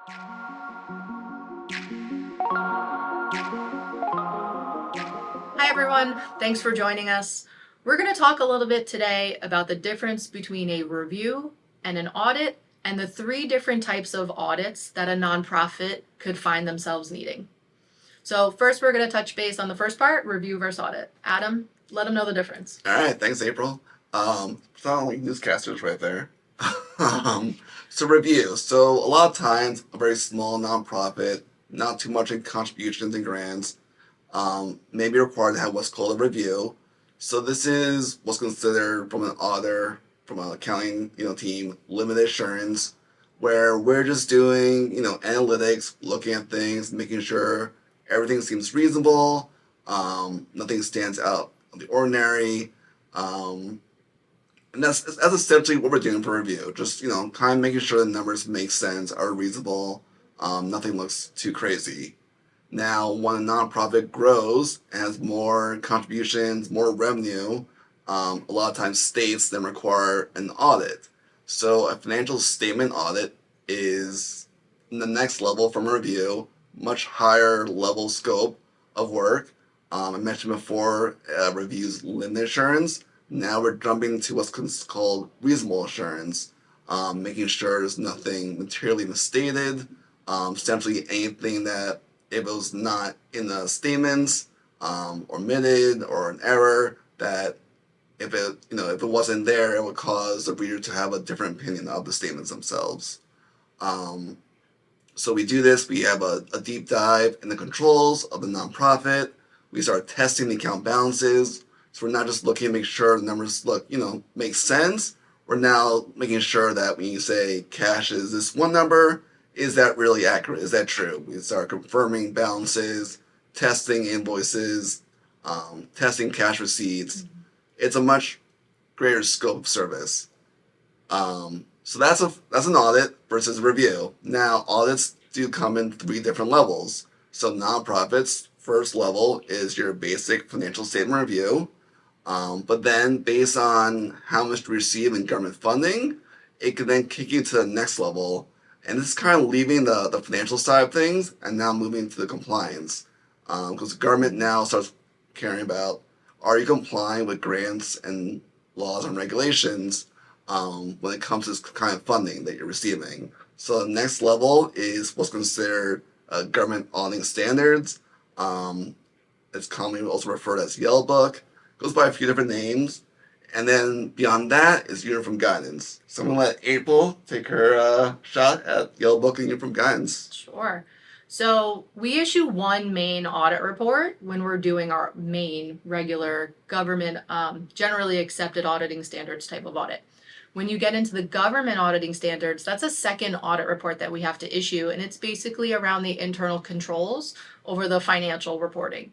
Hi everyone, thanks for joining us. We're going to talk a little bit today about the difference between a review and an audit and the three different types of audits that a nonprofit could find themselves needing. So first we're going to touch base on the first part, review versus audit. Adam, let them know the difference. All right, thanks, April. Sound like newscasters right there. so review. So a lot of times, a very small nonprofit, not too much in contributions and grants, may be required to have what's called a review. So this is what's considered from an auditor, from an accounting team, limited assurance, where we're just doing analytics, looking at things, making sure everything seems reasonable, nothing stands out of the ordinary. And that's essentially what we're doing for review. Just kind of making sure the numbers make sense, are reasonable, nothing looks too crazy. Now, when a nonprofit grows and has more contributions, more revenue, a lot of times states then require an audit. So a financial statement audit is the next level from review, much higher level scope of work. I mentioned before, reviews limited assurance. Now we're jumping to what's called reasonable assurance, making sure there's nothing materially misstated, essentially anything that if it was not in the statements, omitted or an error, that if it wasn't there, it would cause the reader to have a different opinion of the statements themselves. So we do this. We have a deep dive in the controls of the nonprofit. We start testing the account balances. So we're not just looking to make sure the numbers make sense. We're now making sure that when you say cash is this one number, is that really accurate? Is that true? We start confirming balances, testing invoices, testing cash receipts. Mm-hmm. It's a much greater scope of service. So that's an audit versus review. Now audits do come in three different levels. So nonprofits, first level is your basic financial statement review. But then based on how much you receive in government funding, it can then kick you to the next level. And this is kind of leaving the financial side of things and now moving to the compliance. Because the government now starts caring about, are you complying with grants and laws and regulations when it comes to this kind of funding that you're receiving. So the next level is what's considered government auditing standards. It's commonly also referred as Yellow Book. Goes by a few different names. And then beyond that is uniform guidance. So I'm going to let April take her shot at Yellow Book and uniform guidance. Sure. So we issue one main audit report when we're doing our main regular government, generally accepted auditing standards type of audit. When you get into the government auditing standards, that's a second audit report that we have to issue, and it's basically around the internal controls over the financial reporting.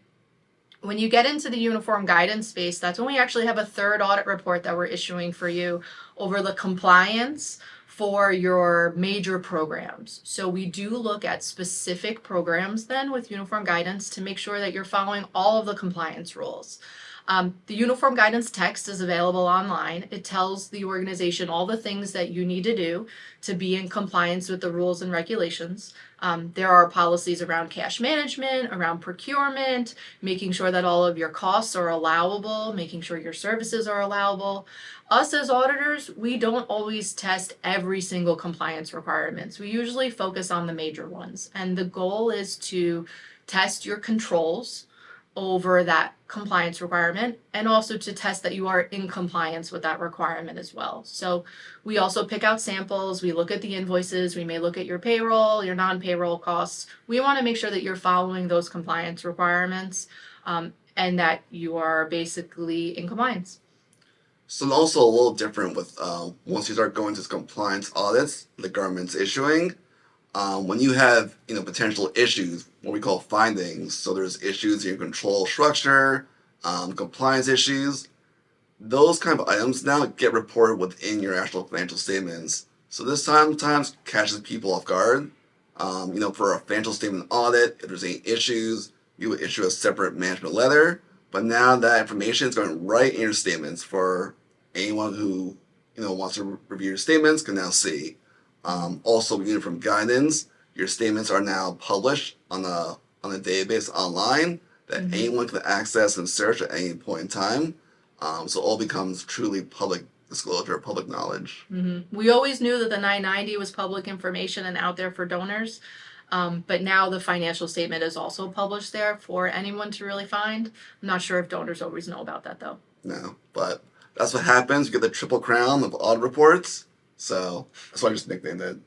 When you get into the uniform guidance space, that's when we actually have a third audit report that we're issuing for you over the compliance for your major programs. So we do look at specific programs then with uniform guidance to make sure that you're following all of the compliance rules. The uniform guidance text is available online. It tells the organization all the things that you need to do to be in compliance with the rules and regulations. There are policies around cash management, around procurement, making sure that all of your costs are allowable, making sure your services are allowable. Us as auditors, we don't always test every single compliance requirements. We usually focus on the major ones. And the goal is to test your controls over that compliance requirement and also to test that you are in compliance with that requirement as well. So we also pick out samples, we look at the invoices, we may look at your payroll, your non-payroll costs. We want to make sure that you're following those compliance requirements and that you are basically in compliance. So also a little different with once you start going to compliance audits the government's issuing. When you have potential issues, what we call findings, so there's issues in your control structure, compliance issues, those kind of items now get reported within your actual financial statements. So this sometimes catches people off guard. For a financial statement audit, if there's any issues, you would issue a separate management letter. But now that information is going right in your statements for anyone who wants to review your statements can now see. Also, uniform guidance Your statements are now published on a database online that anyone can access and search at any point in time. So it all becomes truly public disclosure, public knowledge. We always knew that the 990 was public information and out there for donors, but now the financial statement is also published there for anyone to really find. I'm not sure if donors always know about that though. No, but that's what happens. You get the triple crown of audit reports. So that's why I just nicknamed it.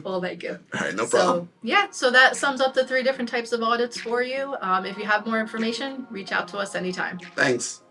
Well, thank you. All right, no problem. So yeah, so that sums up the 3 different types of audits for you. If you have more information, reach out to us anytime. Thanks.